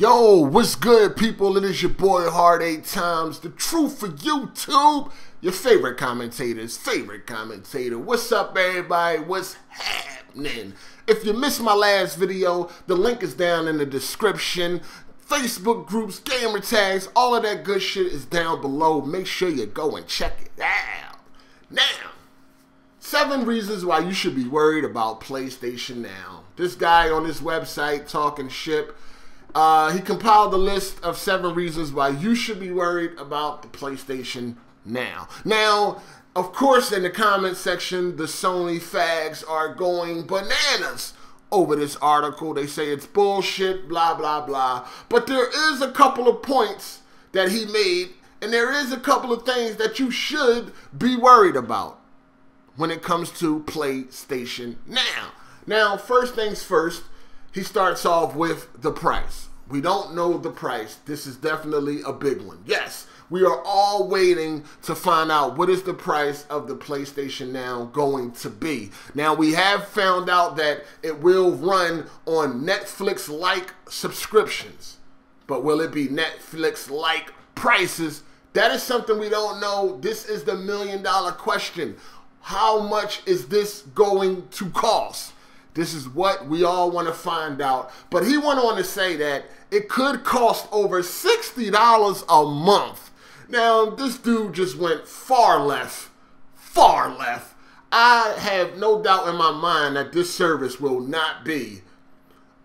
Yo, what's good, people? It is your boy Hard 8 Times, the truth for YouTube, your favorite commentator's favorite commentator. What's up, everybody? What's happening? If you missed my last video, the link is down in the description. Facebook groups, gamer tags, all of that good shit is down below. Make sure you go and check it out. Now, 7 reasons why you should be worried about PlayStation Now. This guy on this website talking shit. He compiled a list of 7 reasons why you should be worried about the PlayStation Now. Now, of course, in the comment section, the Sony fags are going bananas over this article. They say it's bullshit, blah, blah, blah. But there is a couple of points that he made, and there is a couple of things that you should be worried about when it comes to PlayStation Now. Now, first things first, he starts off with the price. We don't know the price. This is definitely a big one. Yes, we are all waiting to find out what is the price of the PlayStation Now going to be. Now, we have found out that it will run on Netflix-like subscriptions. But will it be Netflix-like prices? That is something we don't know. This is the million-dollar question. How much is this going to cost? This is what we all want to find out. But he went on to say that it could cost over $60 a month. Now, this dude just went far left. Far left. I have no doubt in my mind that this service will not be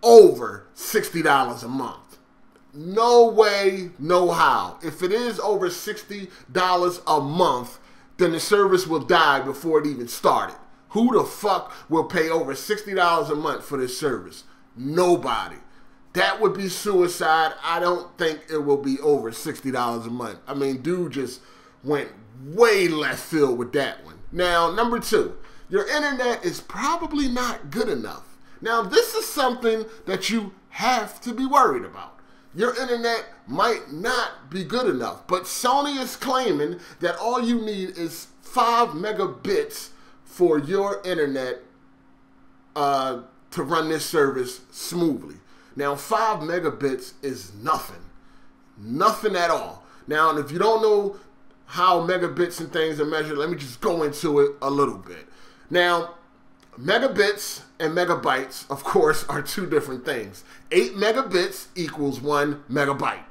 over $60 a month. No way, no how. If it is over $60 a month, then the service will die before it even started. Who the fuck will pay over $60 a month for this service? Nobody. That would be suicide. I don't think it will be over $60 a month. I mean, dude just went way left field with that one. Now, number 2, your internet is probably not good enough. Now, this is something that you have to be worried about. Your internet might not be good enough, but Sony is claiming that all you need is 5 megabits for your internet to run this service smoothly. Now, 5 megabits is nothing. Nothing at all. Now, and if you don't know how megabits and things are measured, let me just go into it a little bit. Now, megabits and megabytes, of course, are 2 different things. 8 megabits equals 1 megabyte.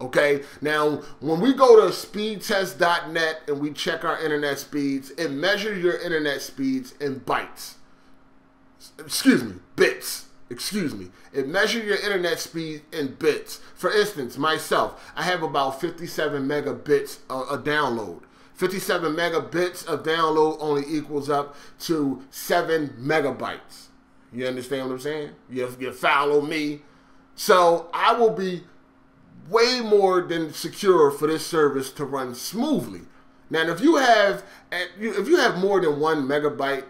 Okay, now when we go to speedtest.net and we check our internet speeds, it measures your internet speeds in bytes. Excuse me, bits. Excuse me. It measures your internet speed in bits. For instance, myself, I have about 57 megabits a download. 57 megabits of download only equals up to 7 megabytes. You understand what I'm saying? You follow me? So I will be way more than secure for this service to run smoothly. Now, if you have more than 1 megabyte,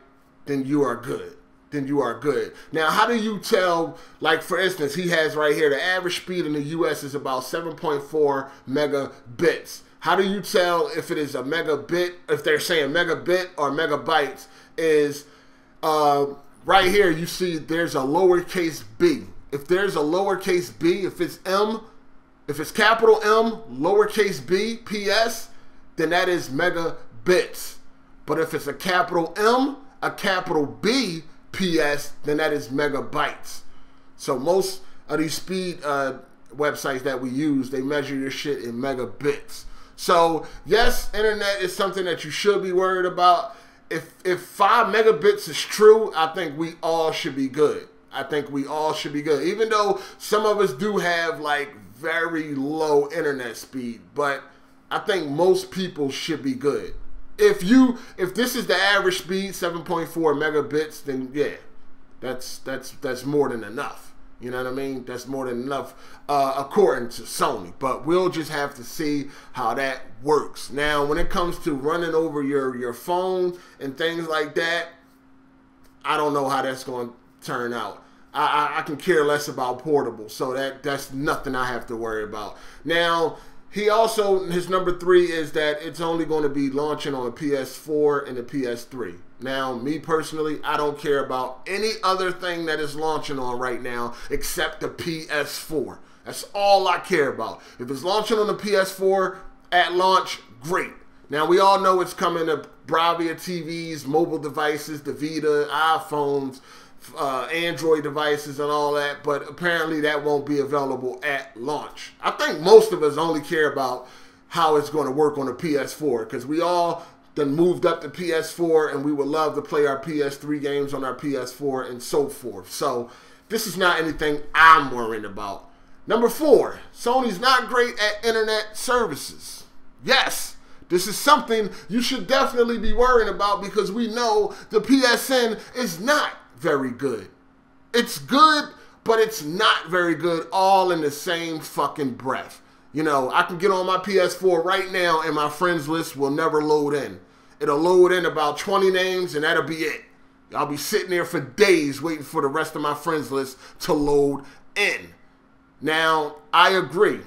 then you are good. Then you are good. Now, how do you tell? Like, for instance, he has right here the average speed in the U.S. is about 7.4 megabits. How do you tell if it is a megabit? If they're saying megabit or megabytes, is right here. You see, there's a lowercase b. If there's a lowercase b, if it's M. If it's capital M, lowercase b, PS, then that is megabits. But if it's a capital M, a capital B, PS, then that is megabytes. So most of these speed websites that we use, they measure your shit in megabits. So yes, internet is something that you should be worried about. If 5 megabits is true, I think we all should be good. I think we all should be good. Even though some of us do have like very low internet speed, but I think most people should be good. If this is the average speed, 7.4 megabits, then yeah, that's more than enough. You know what I mean? That's more than enough according to Sony. But we'll just have to see how that works. Now, when it comes to running over your phone and things like that, I don't know how that's going to turn out. I can care less about portable, so that's nothing I have to worry about. Now, he also, his number 3 is that it's only going to be launching on the PS4 and the PS3. Now, me personally, I don't care about any other thing that is launching on right now except the PS4. That's all I care about. If it's launching on the PS4 at launch, great. Now, we all know it's coming to Bravia TVs, mobile devices, the Vita, iPhones, Android devices and all that, but apparently that won't be available at launch. I think most of us only care about how it's going to work on the PS4, because we all done moved up to PS4 and we would love to play our PS3 games on our PS4 and so forth. So this is not anything I'm worried about. Number 4, Sony's not great at internet services. Yes, this is something you should definitely be worrying about, because we know the PSN is not very good. It's good, but it's not very good all in the same fucking breath. You know, I can get on my PS4 right now and my friends list will never load in. It'll load in about 20 names and that'll be it. I'll be sitting there for days waiting for the rest of my friends list to load in. Now, I agree.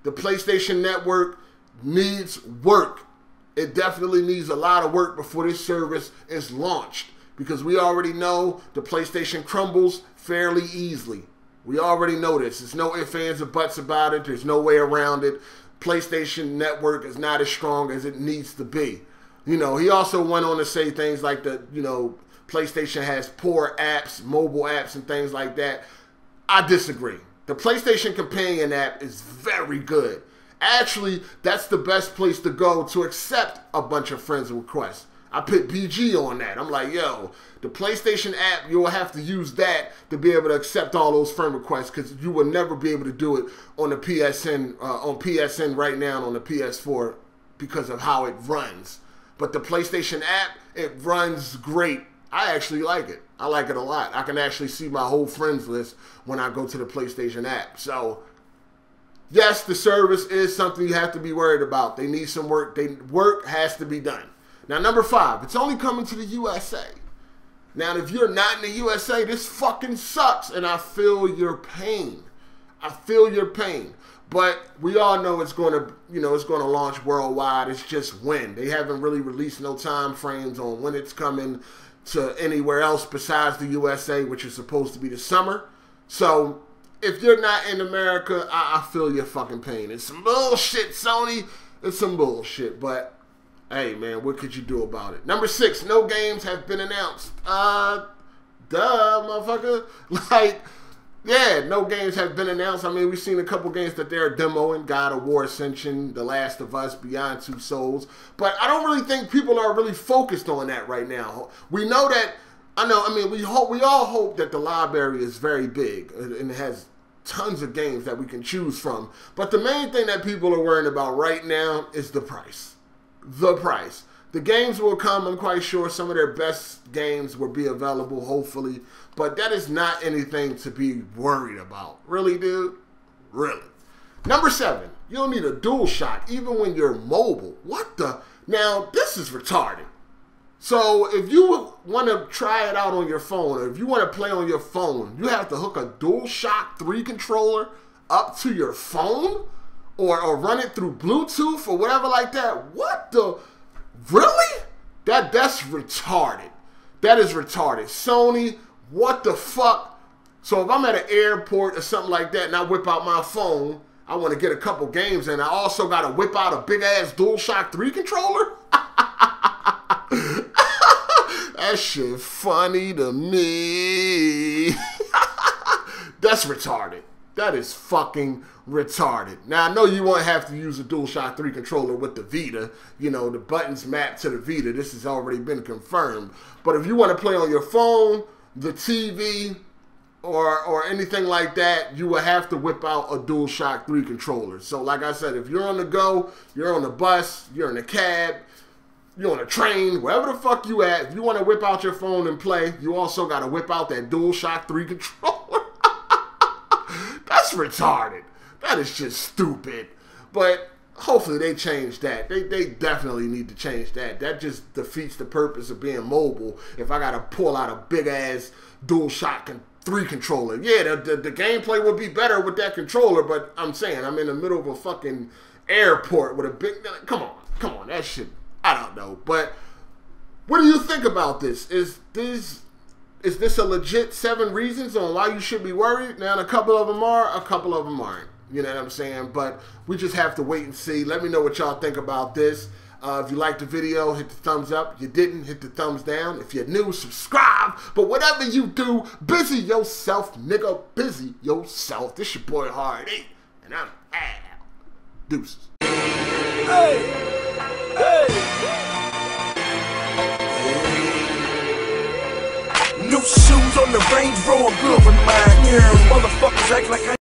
The PlayStation Network needs work. It definitely needs a lot of work before this service is launched, because we already know the PlayStation crumbles fairly easily. We already know this. There's no ifs, ands, or buts about it. There's no way around it. PlayStation Network is not as strong as it needs to be. You know, he also went on to say things like PlayStation has poor apps, mobile apps, and things like that. I disagree. The PlayStation Companion app is very good. Actually, that's the best place to go to accept a bunch of friends' requests. I put BG on that. I'm like, yo, the PlayStation app, you'll have to use that to be able to accept all those friend requests, because you will never be able to do it on the PSN right now on the PS4 because of how it runs. But the PlayStation app, it runs great. I actually like it. I like it a lot. I can actually see my whole friends list when I go to the PlayStation app. So, yes, the service is something you have to be worried about. They need some work. Work has to be done. Now, number 5, it's only coming to the USA. Now, if you're not in the USA, this fucking sucks, and I feel your pain. I feel your pain. But we all know it's going to, it's going to launch worldwide. It's just when. They haven't really released no time frames on when it's coming to anywhere else besides the USA, which is supposed to be the summer. So, if you're not in America, I feel your fucking pain. It's some bullshit, Sony. It's some bullshit, but hey, man, what could you do about it? Number 6, no games have been announced. Duh, motherfucker. Like, yeah, no games have been announced. I mean, we've seen a couple games that they're demoing. God of War Ascension, The Last of Us, Beyond Two Souls. But I don't really think people are really focused on that right now. We know that, we all hope that the library is very big and it has tons of games that we can choose from. But the main thing that people are worrying about right now is the price. The price. The games will come, I'm quite sure. Some of their best games will be available, hopefully. But that is not anything to be worried about. Really, dude? Really. Number 7, you'll need a DualShock even when you're mobile. What the? Now, this is retarded. So, if you want to try it out on your phone, or if you want to play on your phone, you have to hook a DualShock 3 controller up to your phone? Or run it through Bluetooth or whatever like that. What the? Really? That's retarded. That is retarded. Sony, what the fuck? So if I'm at an airport or something like that and I whip out my phone, I want to get a couple games and I also got to whip out a big-ass DualShock 3 controller? That shit funny to me. That's retarded. That is fucking retarded. Now, I know you won't have to use a DualShock 3 controller with the Vita. The buttons map to the Vita. This has already been confirmed. But if you want to play on your phone, the TV, or anything like that, you will have to whip out a DualShock 3 controller. So, like I said, if you're on the go, you're on the bus, you're in a cab, you're on a train, wherever the fuck you at, if you want to whip out your phone and play, you also got to whip out that DualShock 3 controller. That's retarded. That is just stupid. But hopefully they change that. They definitely need to change that. That just defeats the purpose of being mobile if I got to pull out a big-ass DualShock 3 controller. Yeah, the gameplay would be better with that controller, but I'm saying I'm in the middle of a fucking airport with a big... Come on, that shit... I don't know. But what do you think about this? Is this Is this a legit 7 reasons on why you should be worried? Now, a couple of them are, a couple of them aren't. You know what I'm saying? But we just have to wait and see. Let me know what y'all think about this. If you liked the video, hit the thumbs up. If you didn't, hit the thumbs down. If you're new, subscribe. But whatever you do, busy yourself, nigga. Busy yourself. This your boy Hard 8, and I'm out. Deuces. Hey! Hey! New shoes on the Range Rover, good with mine. Motherfuckers act like I